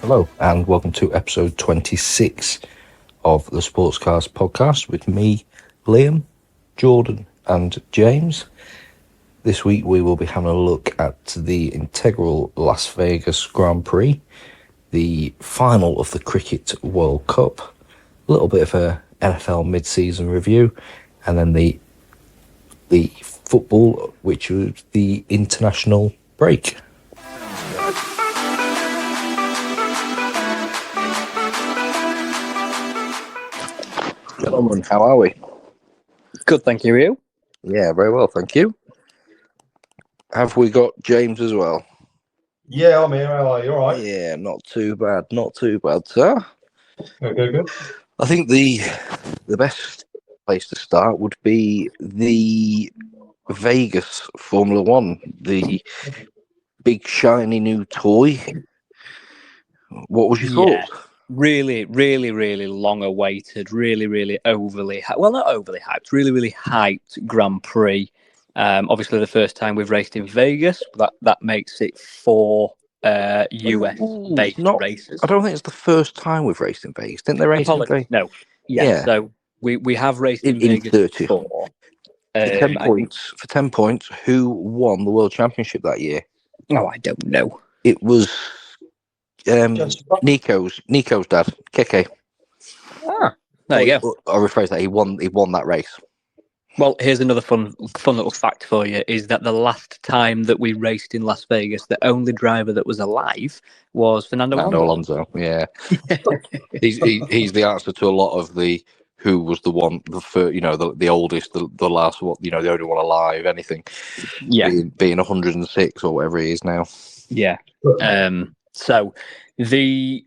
Hello and welcome to episode 26 of the Sportscast podcast with me, Liam, Jordan and James. This week we will be having a look at the integral Las Vegas Grand Prix, the final of the Cricket World Cup, a little bit of a NFL mid-season review, and then the football, which was the international break. Gentlemen, how are we? Good, thank you. You? Yeah, very well, thank you. Have we got James as well? Yeah, I'm here. How are you? All right? Yeah, not too bad, sir. Good. I think the best place to start would be the Vegas Formula One, the big shiny new toy. What was your thoughts? Really long awaited, really overly, not overly hyped, really hyped Grand Prix. Obviously the first time we've raced in Vegas, that makes it 4 US based races. I don't think it's the first time we've raced in Vegas. Didn't they race in Vegas? No. Yeah. So we have raced in Vegas 30. before. For 10 points, who won the World Championship that year? Oh, I don't know. It was Nico's dad, Keke. Ah, there you go. I'll rephrase that. He won that race. Well, here's another fun little fact for you, is that the last time that we raced in Las Vegas, the only driver that was alive was Fernando Alonso. Yeah. he's the answer to a lot of the who was the one, the first, the oldest, the last one, the only one alive, anything. Yeah. Being 106 or whatever he is now. Yeah. So the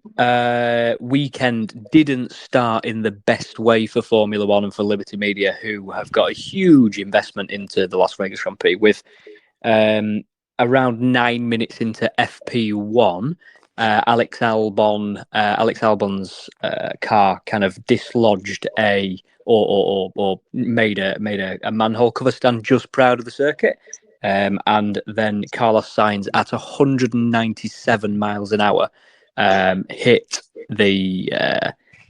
weekend didn't start in the best way for Formula One and for Liberty Media, who have got a huge investment into the Las Vegas Grand Prix. With around 9 minutes into FP1, Alex Albon's car kind of dislodged or made a manhole cover stand just proud of the circuit. And then Carlos Sainz at 197 miles an hour hit the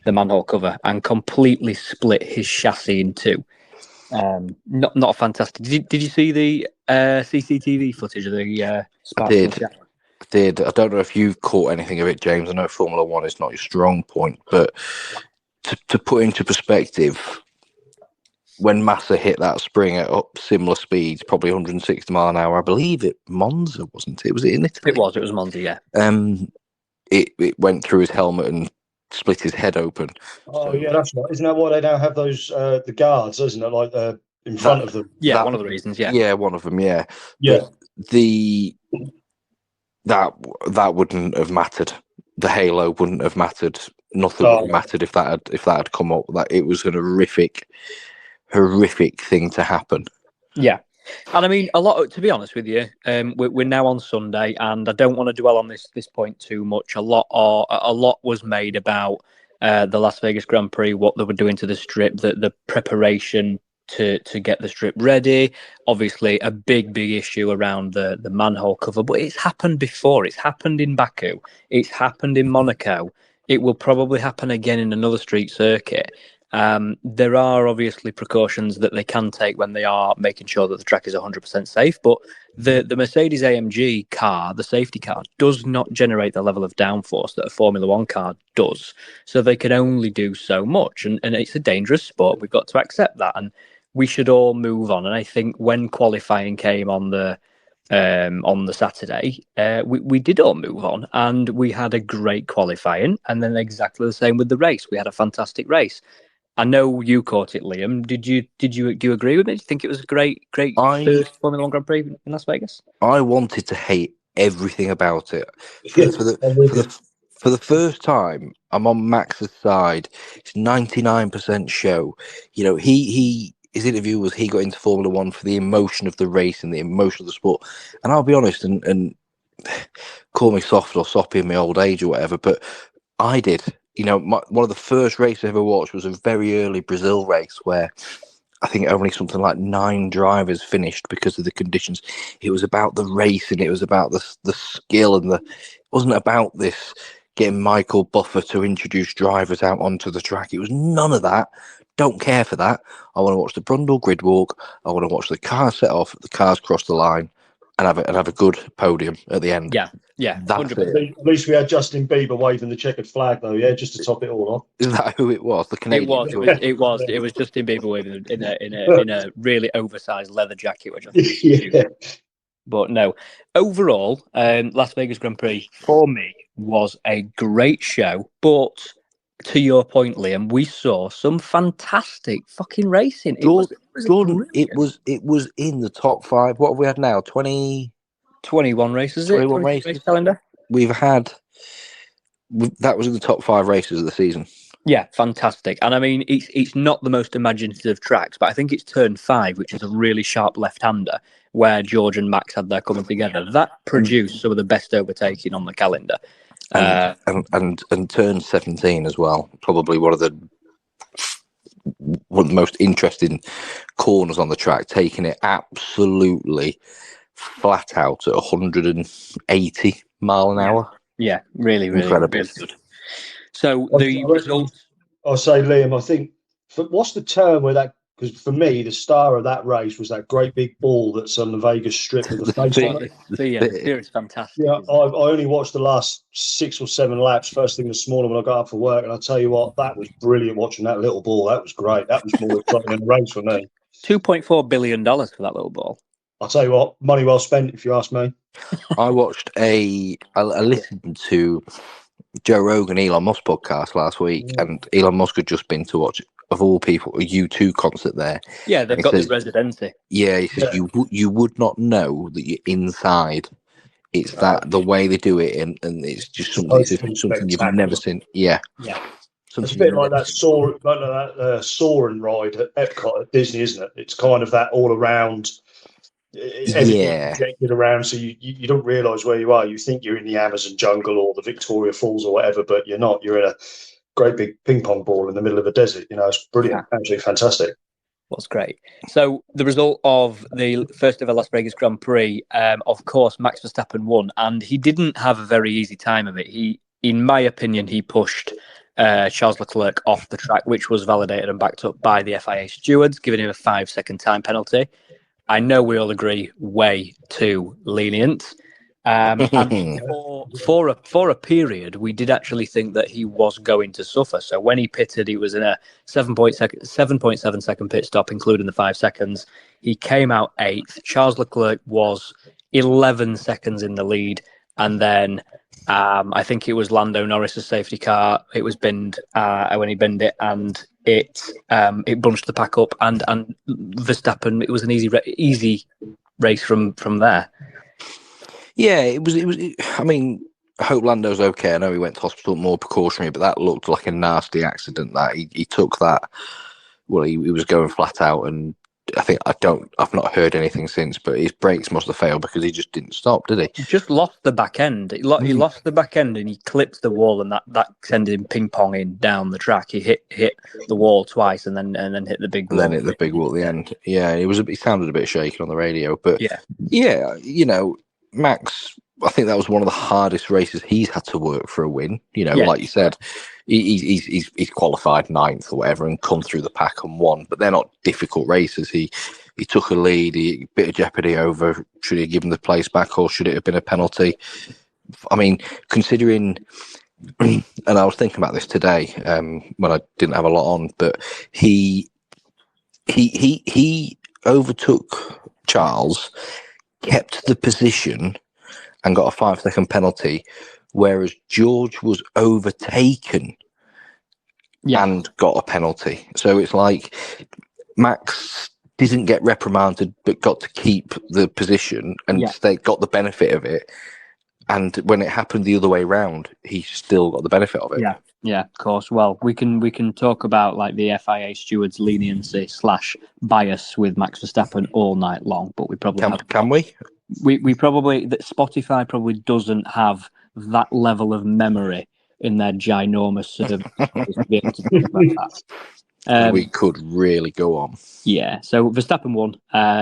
manhole cover and completely split his chassis in two. Not fantastic. Did you see the CCTV footage of the spark? I did. I don't know if you've caught anything of it, James. I know Formula One is not your strong point, but to put into perspective, when Massa hit that spring at similar speeds, probably 160 mile an hour, I believe it Monza, wasn't it? Was it in Italy? It was Monza, yeah. It went through his helmet and split his head open. Oh, yeah, that's right. Isn't that why they now have those the guards, isn't it? Like in front of them. Yeah, one of the reasons, yeah. Yeah, one of them, yeah. Yeah. But that wouldn't have mattered. The halo wouldn't have mattered. Nothing would have mattered if that had come up. That it was an horrific thing to happen. Yeah. And I mean, to be honest with you, we're now on Sunday, and I don't want to dwell on this point too much. A lot was made about the Las Vegas Grand Prix, what they were doing to the strip, the preparation to get the strip ready. Obviously, a big issue around the manhole cover, but it's happened before. It's happened in Baku. It's happened in Monaco. It will probably happen again in another street circuit. There are obviously precautions that they can take when they are making sure that the track is 100% safe, but the Mercedes AMG car, the safety car, does not generate the level of downforce that a Formula One car does. So they can only do so much, and it's a dangerous sport. We've got to accept that, and we should all move on. And I think when qualifying came on the Saturday, we did all move on, and we had a great qualifying, and then exactly the same with the race. We had a fantastic race. I know you caught it, Liam. Do you agree with me? Do you think it was a great first Formula One Grand Prix in Las Vegas? I wanted to hate everything about it. For the first time, I'm on Max's side. It's 99% show. His interview was he got into Formula One for the emotion of the race and the emotion of the sport. And I'll be honest, and call me soft or soppy in my old age or whatever, but I did. One of the first races I ever watched was a very early Brazil race where I think only something like 9 drivers finished because of the conditions. It was about the racing. It was about the skill, and it wasn't about this getting Michael Buffer to introduce drivers out onto the track. It was none of that. Don't care for that. I want to watch the Brundle grid walk. I want to watch the cars set off, the cars cross the line, and have a good podium at the end. Yeah, That's 100%. it. At least we had Justin Bieber waving the checkered flag, though. Yeah, just to top it all off. Is that who it was? The Canadian. It was Justin Bieber waving in a really oversized leather jacket, which I think was cute. Yeah. But no, overall, Las Vegas Grand Prix for me was a great show. But to your point, Liam, we saw some fantastic fucking racing. Jordan, it was in the top 5. What have we had now? 21 races. 21 races race calendar. That was in the top 5 races of the season. Yeah, fantastic. And I mean, it's not the most imaginative tracks, but I think it's turn 5, which is a really sharp left-hander, where George and Max had their coming together. That produced some of the best overtaking on the calendar. And turn 17 as well. Probably one of the most interesting corners on the track, taking it absolutely flat out at 180 mile an hour. Yeah, really, really, Incredible. really good. So the results. I'll say, Liam, I think, what's the term where that, because for me, the star of that race was that great big ball that's on the Vegas Strip with the face on it. The sphere is fantastic. Yeah, I only watched the last 6 or 7 laps first thing this morning when I got up for work, and I'll tell you what, that was brilliant watching that little ball. That was great. That was more exciting than the race for me. $2.4 billion for that little ball. I'll tell you what, money well spent, if you ask me. I watched I listened to Joe Rogan, Elon Musk podcast last week, and Elon Musk had just been to watch, of all people, a U2 concert there. Yeah, they've got this residency. Yeah, he says you would not know that you're inside. It's that the way they do it, and it's just something you've never seen. Yeah. It's a bit like that soaring ride at Epcot at Disney, isn't it? It's kind of that all around. Projected around, so you don't realise where you are. You think you're in the Amazon jungle or the Victoria Falls or whatever, but you're not. You're in a great big ping pong ball in the middle of a desert. You know, it's brilliant, absolutely fantastic. What's great. So the result of the first ever Las Vegas Grand Prix, of course, Max Verstappen won, and he didn't have a very easy time of it. He, in my opinion, he pushed Charles Leclerc off the track, which was validated and backed up by the FIA stewards, giving him a 5-second time penalty. I know we all agree, way too lenient. And for a period, we did actually think that he was going to suffer. So when he pitted, he was in a 7.7 second pit stop, including the 5 seconds. He came out 8th. Charles Leclerc was 11 seconds in the lead, and then I think it was Lando Norris's safety car. It was binned when he binned it, and it bunched the pack up, and Verstappen. It was an easy race from there. Yeah, it was. I mean, I hope Lando's okay. I know he went to hospital, more precautionary, but that looked like a nasty accident. That he took that. Well, he was going flat out, and I've not heard anything since, but his brakes must have failed because he just didn't stop, did he? He just lost the back end. He lost the back end, and he clipped the wall, and that sent him ping-ponging down the track. He hit the wall twice, and then hit the big wall. And then hit the big wall at the end. Yeah, he sounded a bit shaken on the radio, but yeah, you know, Max, I think that was one of the hardest races he's had to work for a win. You know, like you said, he's qualified 9th or whatever and come through the pack and won, but they're not difficult races. He took a lead, a bit of jeopardy over should he have given the place back or should it have been a penalty. I mean, considering, and I was thinking about this today when I didn't have a lot on, but he overtook Charles, kept the position and got a 5-second penalty, whereas George was overtaken and got a penalty. So it's like Max didn't get reprimanded but got to keep the position and they got the benefit of it. And when it happened the other way round, he still got the benefit of it. Yeah, of course. Well, we can talk about like the FIA stewards' leniency / bias with Max Verstappen all night long, but we probably can we? We probably that Spotify probably doesn't have that level of memory in their ginormous servers to be able to talk about that. The week could really go on. Yeah, so Verstappen won,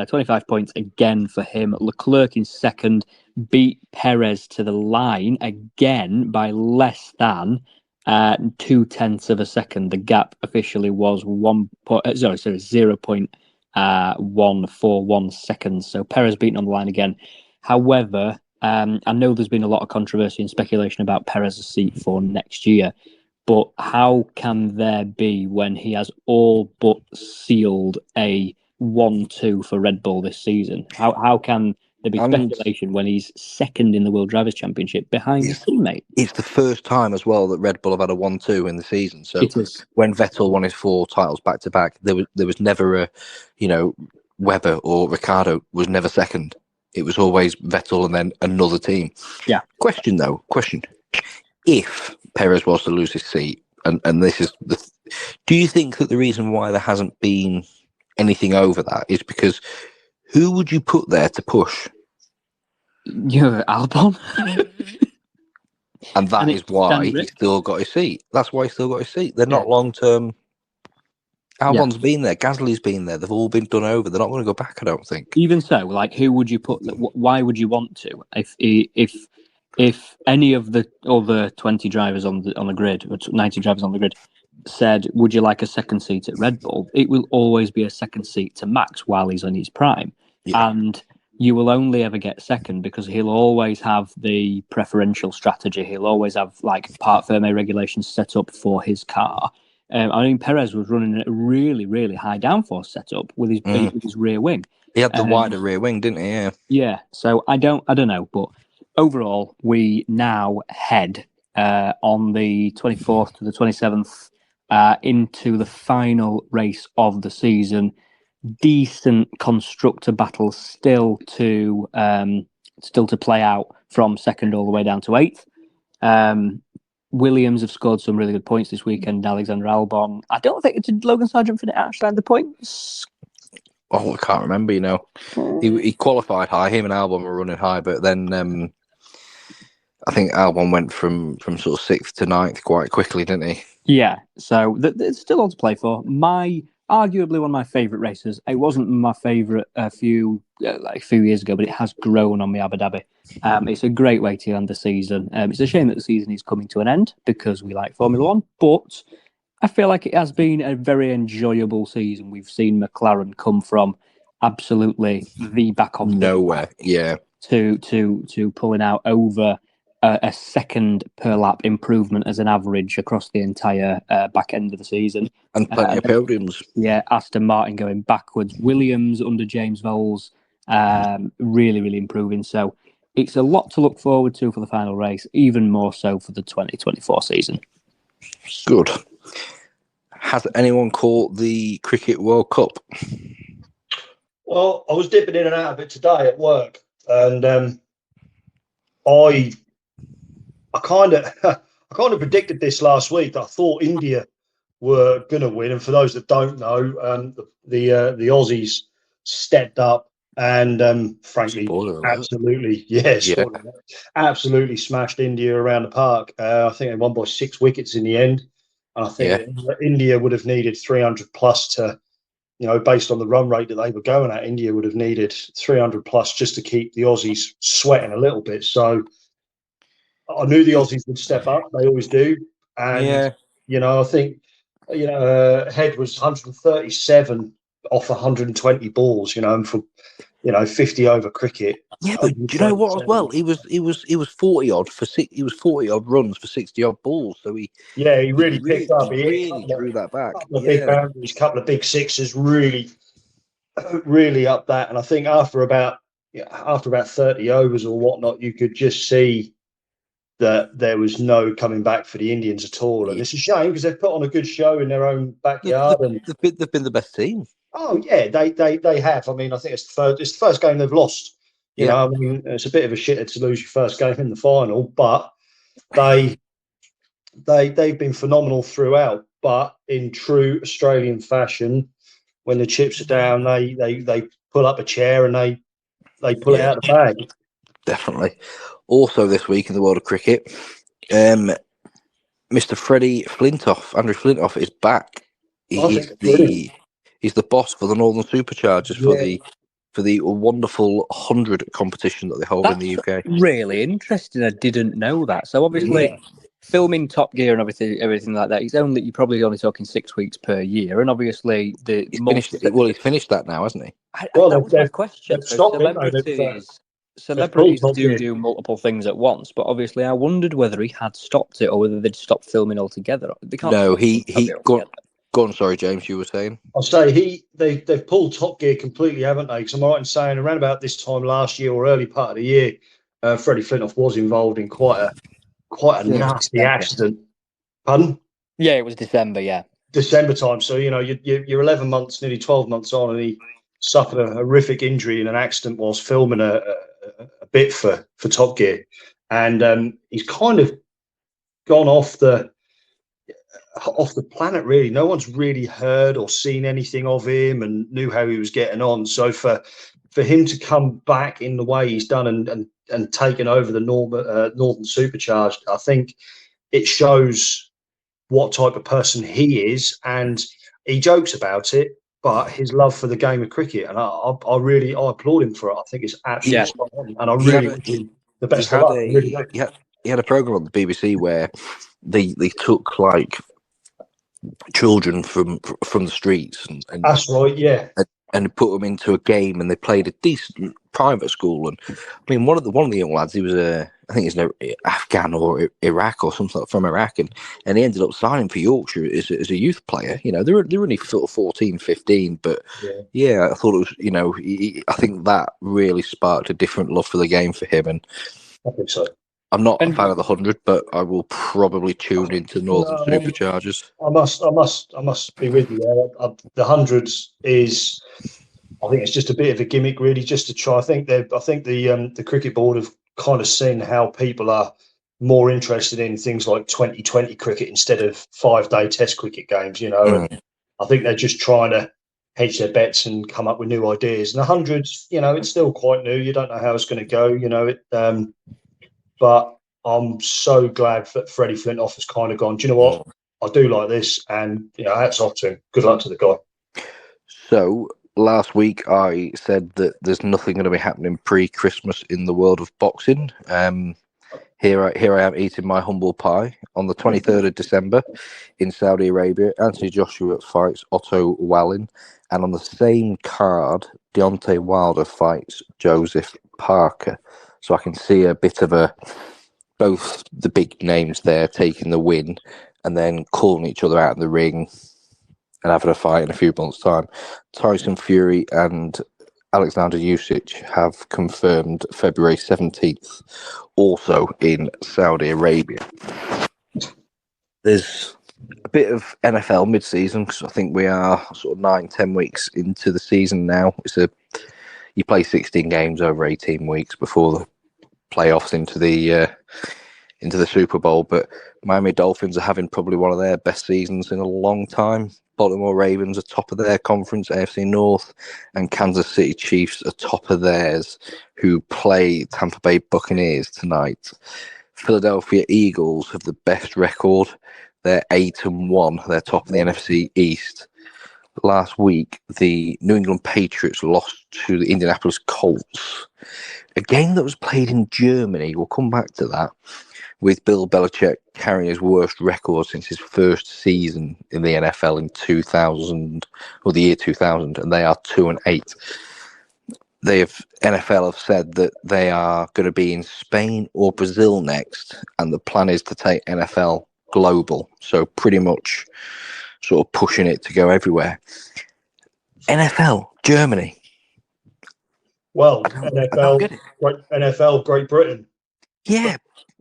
25 points again for him. Leclerc in second, beat Perez to the line again by less than 0.2 of a second. The gap officially was 0.141 seconds. So Perez beaten on the line again. However, I know there's been a lot of controversy and speculation about Perez's seat for next year. But how can there be when he has all but sealed a 1-2 for Red Bull this season? How can there be speculation when he's second in the World Drivers' Championship behind his teammate? It's the first time as well that Red Bull have had a 1-2 in the season. So when Vettel won his 4 titles back to back, there was never a, Webber or Ricciardo was never second. It was always Vettel and then another team. Yeah. Question. If Perez was to lose his seat, and this is do you think that the reason why there hasn't been anything over that is because who would you put there to push? Albon. And that is why he still got his seat. That's why he still got his seat. They're not long-term. Albon's been there. Gasly's been there. They've all been done over. They're not going to go back, I don't think. Even so, who would you put? Why would you want to? If any of the other 20 drivers on the grid, or 90 drivers on the grid, said, would you like a second seat at Red Bull? It will always be a second seat to Max while he's on his prime. Yeah. And you will only ever get second because he'll always have the preferential strategy. He'll always have part firme regulations set up for his car. Perez was running a really, really high downforce setup with his rear wing. He had the wider rear wing, didn't he? Yeah. Yeah. So I don't know, but overall, we now head on the 24th to the 27th into the final race of the season. Decent constructor battles still to play out from second all the way down to 8th. Williams have scored some really good points this weekend. Alexander Albon. I don't think it's Logan Sargent actually had the points. Oh, I can't remember. He qualified high. Him and Albon were running high, but then I think Albon went from sort of 6th to 9th quite quickly, didn't he? Yeah. So there's still all to play for. Arguably one of my favourite races. It wasn't my favourite a few years ago, but it has grown on me, Abu Dhabi. It's a great way to end the season. It's a shame that the season is coming to an end because we like Formula One, but I feel like it has been a very enjoyable season. We've seen McLaren come from absolutely the back of nowhere, to pulling out over a second per lap improvement as an average across the entire back end of the season. And plenty of podiums. Yeah, Aston Martin going backwards. Williams under James Vowles really, really improving. So it's a lot to look forward to for the final race, even more so for the 2024 season. Good. Has anyone caught the Cricket World Cup? Well, I was dipping in and out of it today at work, and I kind of predicted this last week. I thought India were going to win, and for those that don't know, the Aussies stepped up and frankly, absolutely smashed India around the park. I think they won by 6 wickets in the end, and I think India would have needed 300 plus to, based on the run rate that they were going at, India would have needed 300 plus just to keep the Aussies sweating a little bit. So I knew the Aussies would step up. They always do. And, I think, Head was 137 off 120 balls, and for, 50 over cricket. Yeah, but do you know what as well? He was 40 odd for he was 40 odd runs for 60 odd balls. So he really picked up. He really drew that back. Couple of big boundaries, couple of big sixes, really up that. And I think after about 30 overs or whatnot, you could just see that there was no coming back for the Indians at all. And it's a shame because they've put on a good show in their own backyard. They've been the best team. Oh yeah, they have. I mean, I think it's the first game they've lost. You know, I mean, it's a bit of a shitter to lose your first game in the final, but they've been phenomenal throughout. But in true Australian fashion, when the chips are down, they pull up a chair and they pull it out of the bag. Definitely. Also this week in the world of cricket, Mr. Freddie Flintoff, Andrew Flintoff, is back think it's brilliant. He's the boss for the Northern Superchargers Yeah. for the wonderful 100 competition that they hold in the UK. Really interesting. I didn't know that. So obviously, filming Top Gear and everything like that. You're probably only talking 6 weeks per year, and obviously He's finished that now, hasn't he? that was my question. They've So stopped it, they've celebrities pulled Top Gear. do multiple things at once, but obviously I wondered whether he had stopped it or whether they'd stopped filming altogether. They can't. No, he go on. Sorry, James, you were saying. I'll say they've pulled Top Gear completely, haven't they? Because I'm right in saying around about this time last year or early part of the year, Freddie Flintoff was involved in quite a nasty accident. Pardon? Yeah, it was December. Yeah, December time. So you're 11 months, nearly 12 months on, and he suffered a horrific injury in an accident whilst filming a bit for Top Gear, and he's kind of gone off the planet. Really, no one's really heard or seen anything of him and knew how he was getting on. So for him to come back in the way he's done and taken over the Northern Supercharged, I think it shows what type of person he is, and he jokes about it, but his love for the game of cricket, and I really applaud him for it. I think it's absolutely spot on, and I really wish him the best of luck. He had a program on the BBC where they took like children from the streets and that's right, yeah, and put them into a game, and they played a decent private school. And I mean, one of the young lads, he was I think he's an Afghan or Iraq or something from Iraq, and he ended up signing for Yorkshire as a youth player. They're only sort of 14, 15, but yeah, I thought it was, I think that really sparked a different love for the game for him. And I think so. I'm not a fan of the 100, but I will probably tune into Northern Superchargers. I must be with you there. The 100 is, I think it's just a bit of a gimmick, really, just to try. I think the cricket board have kind of seen how people are more interested in things like 2020 cricket instead of 5-day Test cricket games. And I think they're just trying to hedge their bets and come up with new ideas. And the 100, it's still quite new. You don't know how it's going to go. But I'm so glad that Freddie Flintoff has kind of gone, do you know what? I do like this. And, hats off to him. Good luck to the guy. So last week I said that there's nothing going to be happening pre-Christmas in the world of boxing. Here I am eating my humble pie. On the 23rd of December in Saudi Arabia, Anthony Joshua fights Otto Wallin. And on the same card, Deontay Wilder fights Joseph Parker. So I can see a bit of both the big names there taking the win and then calling each other out in the ring and having a fight in a few months' time. Tyson Fury and Alexander Usyk have confirmed February 17th, also in Saudi Arabia. There's a bit of NFL mid-season because I think we are sort of 9-10 weeks into the season now. You play 16 games over 18 weeks before the playoffs into the Super Bowl, but Miami Dolphins are having probably one of their best seasons in a long time. Baltimore Ravens are top of their conference, AFC North, and Kansas City Chiefs are top of theirs, who play Tampa Bay Buccaneers tonight. Philadelphia Eagles have the best record. They're 8-1. They're top of the NFC East. Last week, the New England Patriots lost to the Indianapolis Colts. A game that was played in Germany. We'll come back to that. With Bill Belichick carrying his worst record since his first season in the NFL in 2000, or the year 2000, and they are 2-8. NFL have said that they are going to be in Spain or Brazil next, and the plan is to take NFL global. So pretty much sort of pushing it to go everywhere. NFL, Germany. Well, NFL, Great Britain. Yeah.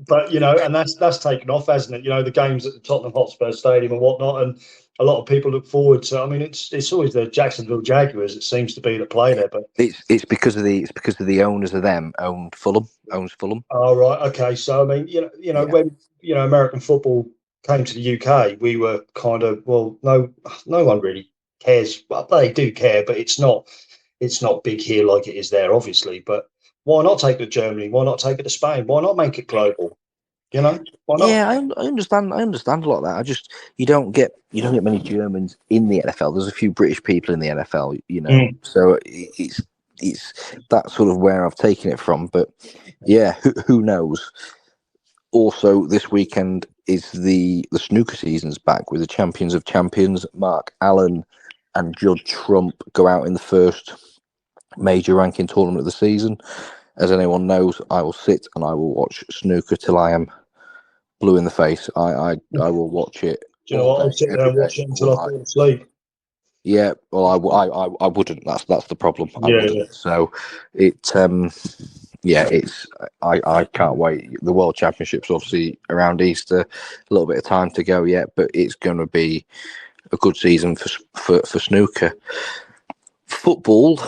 But and that's taken off, hasn't it? The games at the Tottenham Hotspur Stadium and whatnot, and a lot of people look forward to. I mean, it's always the Jacksonville Jaguars, it seems to be, that play there. But it's because of the owners of them owns Fulham. Oh right, okay. So I mean, when American football came to the UK, we were kind of, well, no one really cares. Well, they do care, but it's not big here like it is there, obviously. But why not take it to Germany? Why not take it to Spain? Why not make it global? You know, why not? Yeah, I understand. I understand a lot of that. You don't get many Germans in the NFL. There's a few British people in the NFL, So it's that sort of where I've taken it from. But yeah, who knows? Also, this weekend is the snooker season's back with the champions of champions. Mark Allen and Judd Trump go out in the first major ranking tournament of the season. As anyone knows, I will sit and I will watch snooker till I am blue in the face. I will watch it Do you know all what? I'll day, sit there every and watch day, it all until I night. fall asleep. Yeah, well, I wouldn't. That's the problem. I Yeah, wouldn't. yeah. So it's I can't wait. The World Championships obviously around Easter, a little bit of time to go yet, but it's going to be a good season for snooker. Football,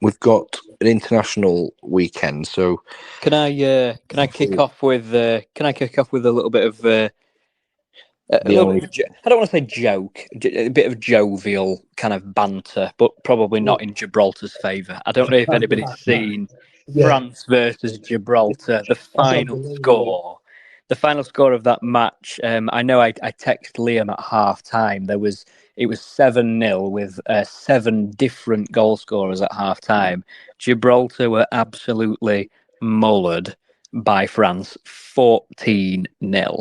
we've got an international weekend, so Can I kick off with a little bit of the only I don't want to say joke, a bit of jovial kind of banter, but probably not in Gibraltar's favour. I don't know if anybody's seen Yeah, France versus Gibraltar, the that's final unbelievable. score. The final score of that match. I know I texted Liam at half time. It was 7-0 with 7 different goal scorers at half time. Gibraltar were absolutely mullered by France 14-0.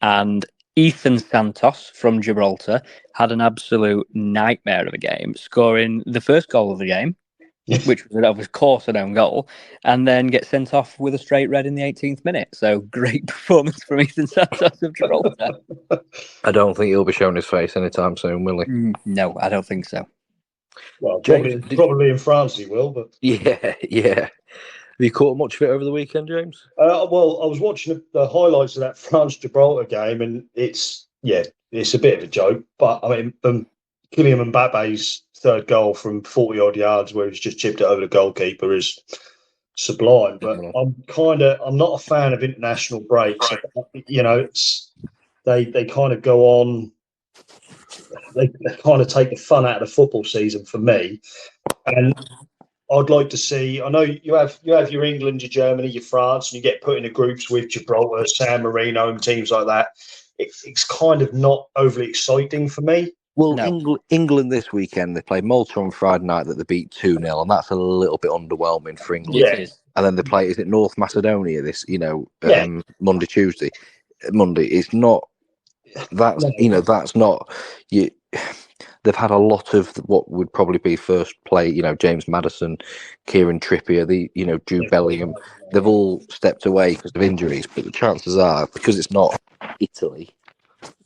And Ethan Santos from Gibraltar had an absolute nightmare of a game, scoring the first goal of the game, which was, of course, an own goal, and then get sent off with a straight red in the 18th minute. So great performance from Ethan Santos of Gibraltar. I don't think he'll be showing his face anytime soon, will he? No, I don't think so. Well, James, probably in France he will, but yeah. Have you caught much of it over the weekend, James? well, I was watching the highlights of that France Gibraltar game, and it's a bit of a joke. But I mean, Kylian Mbappe's third goal from 40 odd yards, where he's just chipped it over the goalkeeper, is sublime. But I'm not a fan of international breaks. They kind of go on. They kind of take the fun out of the football season for me, and I'd like to see. I know you have your England, your Germany, your France, and you get put into groups with Gibraltar, San Marino, and teams like that. It's kind of not overly exciting for me. Well, No. England this weekend, they play Malta on Friday night that they beat 2-0, and that's a little bit underwhelming for England. It is. And then they play, is it North Macedonia this, Yeah. Monday. It's not, that's, No. that's not, you. They've had a lot of what would probably be first play, James Maddison, Kieran Trippier, Jude Bellingham. They've all stepped away because of injuries, but the chances are, because it's not Italy,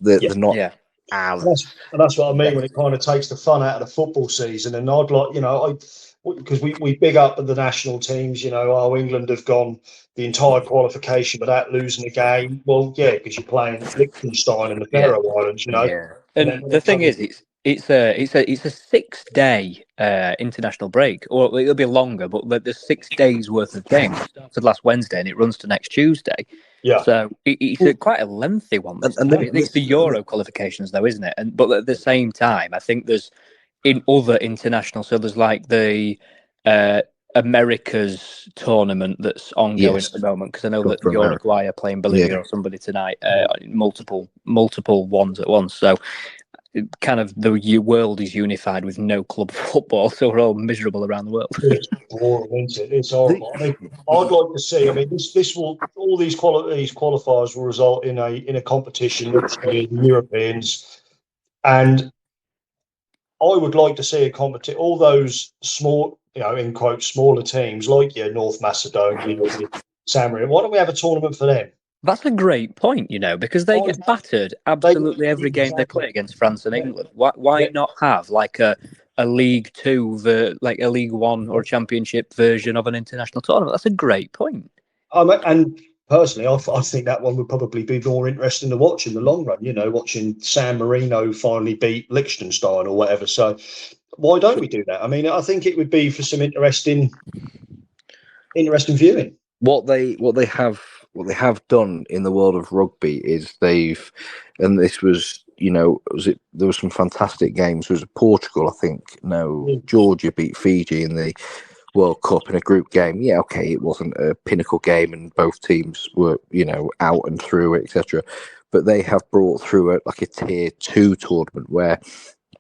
they're not as. And that's what I mean when it kind of takes the fun out of the football season. And I'd like, because we big up the national teams, England have gone the entire qualification without losing a game. Well, yeah, because you're playing Liechtenstein and the Faroe Islands, Yeah. And the thing is, it's a 6-day international break, or it'll be longer, but there's 6 days worth of games. It started last Wednesday and it runs to next Tuesday. Yeah. So it's quite a lengthy one. It's the Euro qualifications, though, isn't it? But at the same time, I think there's in other international. So there's like the America's tournament that's ongoing at the moment, because I know that Uruguay are playing Bolivia or somebody tonight. Multiple ones at once. So kind of the world is unified with no club football, so we're all miserable around the world. It's boring, isn't it? It's horrible. I mean, I'd like to see. I mean, this will all these qualifiers will result in a competition with the Europeans, and I would like to see a competition. All those small, in quotes, smaller teams like North Macedonia, San Marino. Why don't we have a tournament for them? That's a great point, because they get battered absolutely every game they play against France and England. Why not have like a League Two, like a League One or Championship version of an international tournament? That's a great point. And personally, I think that one would probably be more interesting to watch in the long run. Watching San Marino finally beat Liechtenstein or whatever. So why don't we do that? I mean, I think it would be for some interesting viewing. What they have done in the world of rugby is and this was, there was some fantastic games. It was Portugal, I think. No, Georgia beat Fiji in the World Cup in a group game. Yeah, okay, it wasn't a pinnacle game, and both teams were, out and through, etc. But they have brought through like a tier 2 tournament where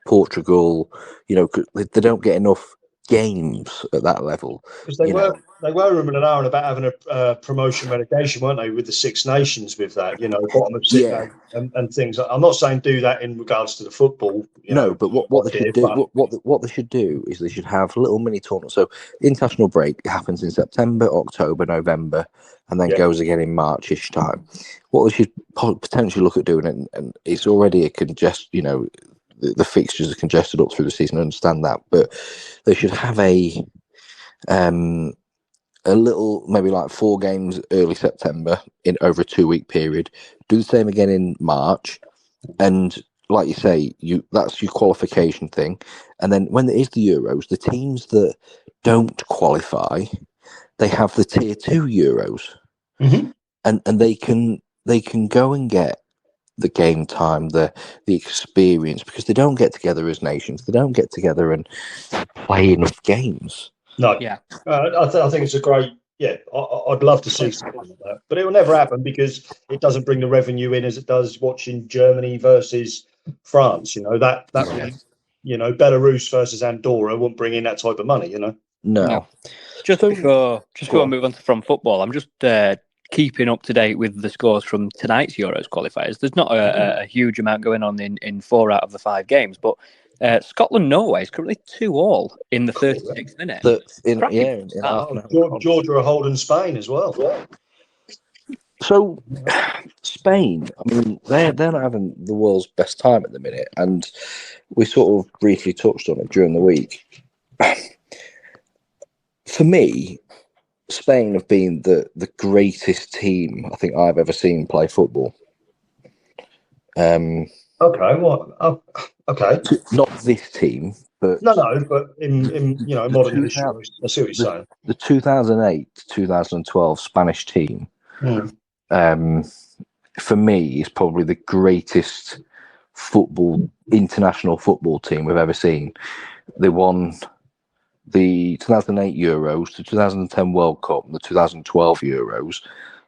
Portugal, they don't get enough games at that level. Because they were rumoring around about having a promotion relegation, weren't they, with the Six Nations, with that, bottom of six and things. I'm not saying do that in regards to the football. But what they should do, what they should do is they should have little mini tournaments. So international break happens in September, October, November, and then goes again in March-ish time. What they should potentially look at doing, and it's already the fixtures are congested up through the season. I understand that, but they should have a little, maybe like 4 games early September in over a 2-week period. Do the same again in March, and like you say, that's your qualification thing. And then when there is the Euros, the teams that don't qualify, they have the tier 2 Euros, and they can go and get the game time, the experience, because they don't get together as nations. They don't get together and play enough games. No, I think it's a great. Yeah, I'd love to see something like that, but it will never happen because it doesn't bring the revenue in as it does watching Germany versus France. Belarus versus Andorra won't bring in that type of money. No. Just before I move on from football, I'm just keeping up to date with the scores from tonight's Euros qualifiers. There's not a huge amount going on in 4 out of the 5 games, but Scotland-Norway is currently 2-2 in the 36th minute. Georgia are holding Spain as well. So Spain, I mean, they're not having the world's best time at the minute, and we sort of briefly touched on it during the week. For me, Spain have been the greatest team I think I've ever seen play football. Okay, well, okay. Not this team, but but in modern history, I see what you're saying. The 2008-2012 Spanish team, for me, is probably the greatest international football team we've ever seen. They won the 2008 Euros, the 2010 World Cup, and the 2012 Euros.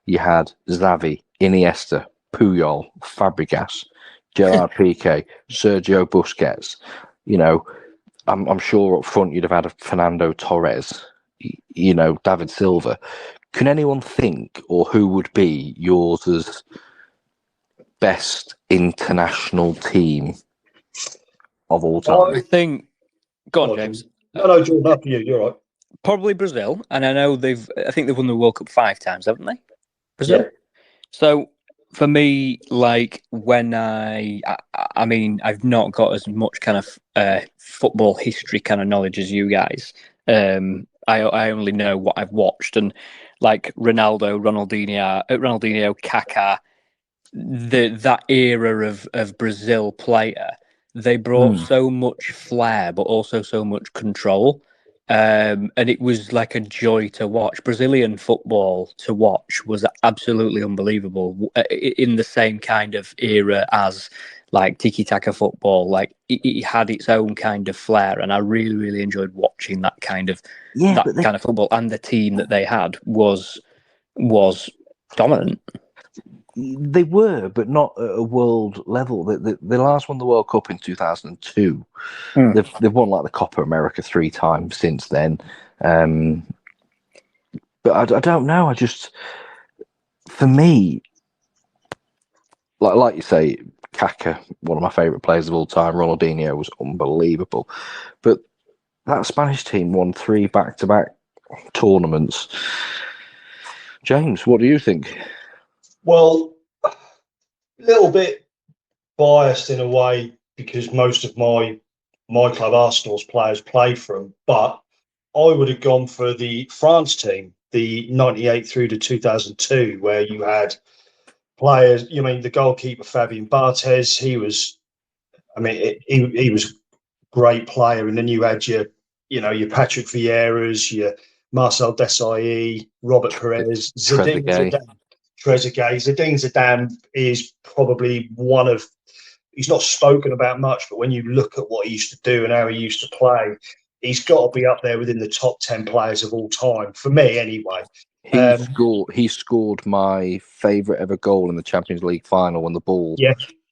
You had Xavi, Iniesta, Puyol, Fabregas, Gerard Piqué, Sergio Busquets. I'm sure up front you'd have had a Fernando Torres, David Silva. Can anyone think, or who would be yours as best international team of all time? I think. Go on, James. No, Jordan, after you. You're right. Probably Brazil, and I know I think they've won the World Cup 5 times, haven't they? Brazil. Yeah. So for me, like when I mean, I've not got as much kind of football history kind of knowledge as you guys. I only know what I've watched, and like Ronaldo, Ronaldinho, Kaká, that era of Brazil player. They brought so much flair, but also so much control. And it was like a joy to watch. Brazilian football to watch was absolutely unbelievable in the same kind of era as like tiki-taka football. Like it had its own kind of flair, and I really, really enjoyed watching that kind of kind of football. And the team that they had was dominant. They were, but not at a world level. They last won the World Cup in 2002. They've won like the Copa America 3 times since then. But I don't know. For me, like you say, Kaká, one of my favourite players of all time. Ronaldinho was unbelievable. But that Spanish team won 3 back-to-back tournaments. James, what do you think? Well, a little bit biased in a way because most of my club, Arsenal's players played for them, but I would have gone for the France team, the 98 through to 2002, where you had players. The goalkeeper Fabien Barthez, he was a great player, and then you had your Patrick Vieira's, your Marcel Desailly, Robert Perez, Zinedine Zidane. Zinedine Zidane is probably he's not spoken about much, but when you look at what he used to do and how he used to play, he's got to be up there within the top 10 players of all time for me, anyway. He scored my favourite ever goal in the Champions League final when the ball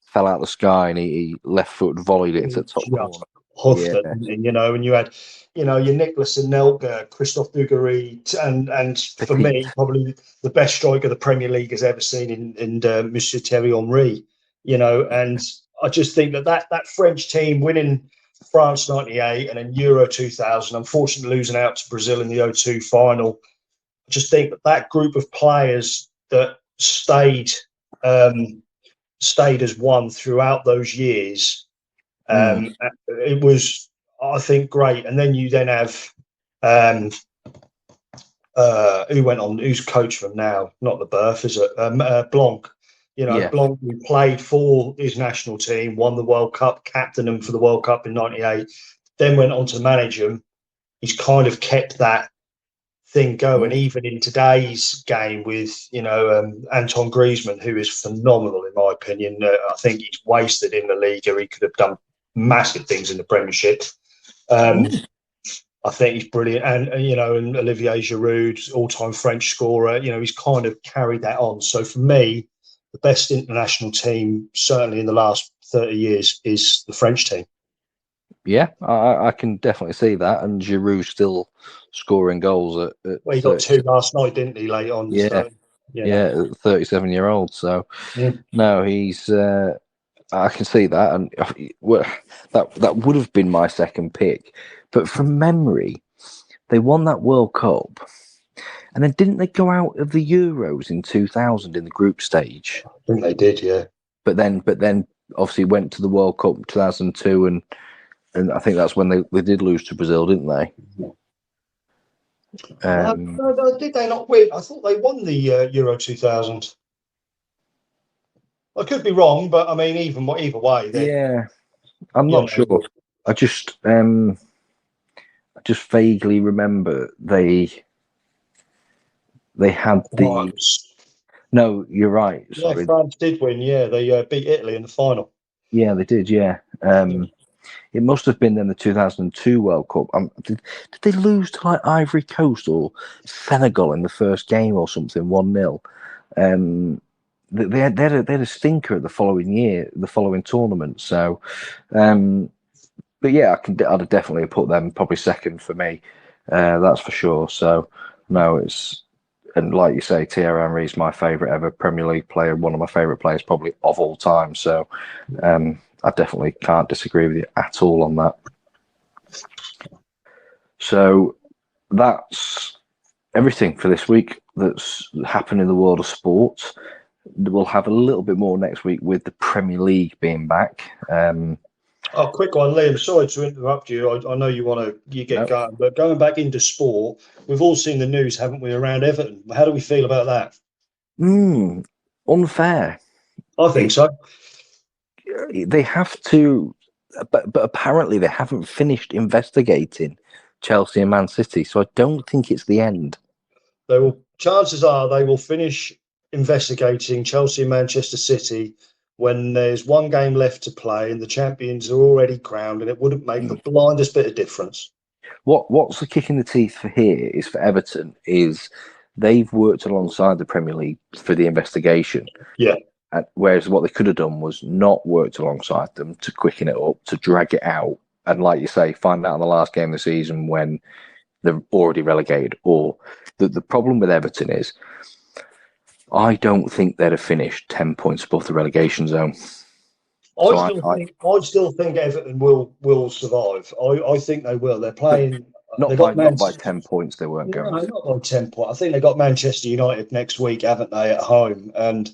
fell out of the sky and he left foot volleyed it into the top corner. Huffed it, and you had, your Nicholas Anelka, Christophe Dugarry, and for me, probably the best striker the Premier League has ever seen in Monsieur Thierry Henry. And I just think that French team winning France 98 and then Euro 2000, unfortunately losing out to Brazil in the 02 final. I just think that group of players that stayed as one throughout those years, it was, I think, great. And then you have who's coach from now? Not the birth, is it? Blanc. Blanc, who played for his national team, won the World Cup, captained them for the World Cup in '98, then went on to manage them. He's kind of kept that thing going, even in today's game with Anton Griezmann, who is phenomenal in my opinion. I think he's wasted in the league. He could have done massive things in the Premiership. I think he's brilliant, and and Olivier Giroud, all-time French scorer. He's kind of carried that on. So for me, the best international team, certainly in the last 30 years, is the French team. Yeah, I can definitely see that. And Giroud still scoring goals at he got 2 last night, didn't he? Late on, yeah, so, 37-year-old. So no, he's. I can see that, and that would have been my second pick. But from memory, they won that World Cup, and then didn't they go out of the Euros in 2000 in the group stage? I think they did, yeah. But then obviously went to the World Cup 2002, and I think that's when they did lose to Brazil, didn't they? No, did they not win? I thought they won the Euro 2000. I could be wrong, but I mean, either way, I'm not sure. I just vaguely remember they had the. No, you're right. Sorry. Yeah, France did win. Yeah, they beat Italy in the final. Yeah, they did. Yeah. It must have been then the 2002 World Cup. Did they lose to like Ivory Coast or Senegal in the first game or something, 1-0? They had a stinker the following tournament. So, but yeah, I'd definitely put them probably second for me. That's for sure. So no, and like you say, Thierry Henry is my favourite ever Premier League player, one of my favourite players probably of all time. So I definitely can't disagree with you at all on that. So that's everything for this week that's happened in the world of sports. We'll have a little bit more next week with the Premier League being back. Quick one, Liam. Sorry to interrupt you. I know you get going, but going back into sport, we've all seen the news, haven't we, around Everton? How do we feel about that? Unfair. I think so. They have to, but apparently they haven't finished investigating Chelsea and Man City, so I don't think it's the end. Chances are they will finish investigating Chelsea and Manchester City when there's one game left to play and the champions are already crowned, and it wouldn't make the blindest bit of difference. What's the kick in the teeth for here is for Everton is they've worked alongside the Premier League for the investigation. Yeah. Whereas what they could have done was not worked alongside them to quicken it up, to drag it out, and like you say, find out in the last game of the season when they're already relegated. Or the problem with Everton is, I don't think they'd have finished 10 points above the relegation zone. I still think Everton will survive. I think they will. They're playing. Not by 10 points. They weren't going. No, not by 10 points. I think they got Manchester United next week, haven't they, at home? And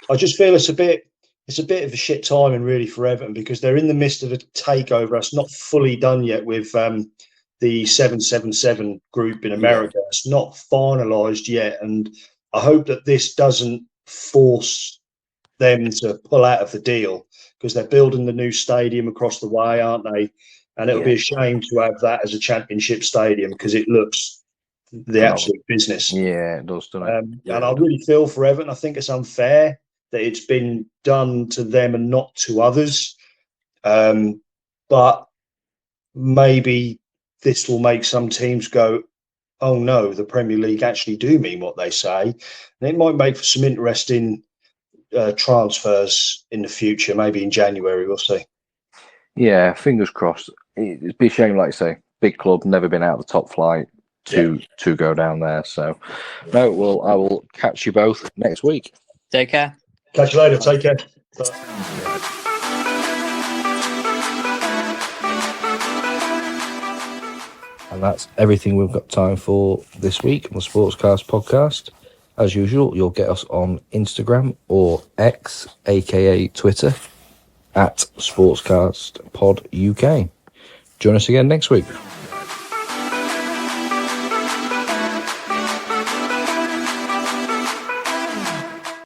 I just feel it's a bit of a shit timing really for Everton, because they're in the midst of a takeover. It's not fully done yet with the 777 group in America. Yeah. It's not finalised yet, and I hope that this doesn't force them to pull out of the deal, because they're building the new stadium across the way, aren't they? And it'll be a shame to have that as a championship stadium, because it looks the absolute business. Yeah, it does, doesn't it? And I really feel for Everton. I think it's unfair that it's been done to them and not to others. But maybe this will make some teams go, oh no, the Premier League actually do mean what they say. And it might make for some interesting transfers in the future, maybe in January, we'll see. Yeah, fingers crossed. It'd be a shame, like you say, big club, never been out of the top flight to go down there. So, no, well, I will catch you both next week. Take care. Catch you later. Take care. And that's everything we've got time for this week on the Sportscast podcast. As usual, you'll get us on Instagram or X, aka Twitter, at SportscastPodUK. Join us again next week.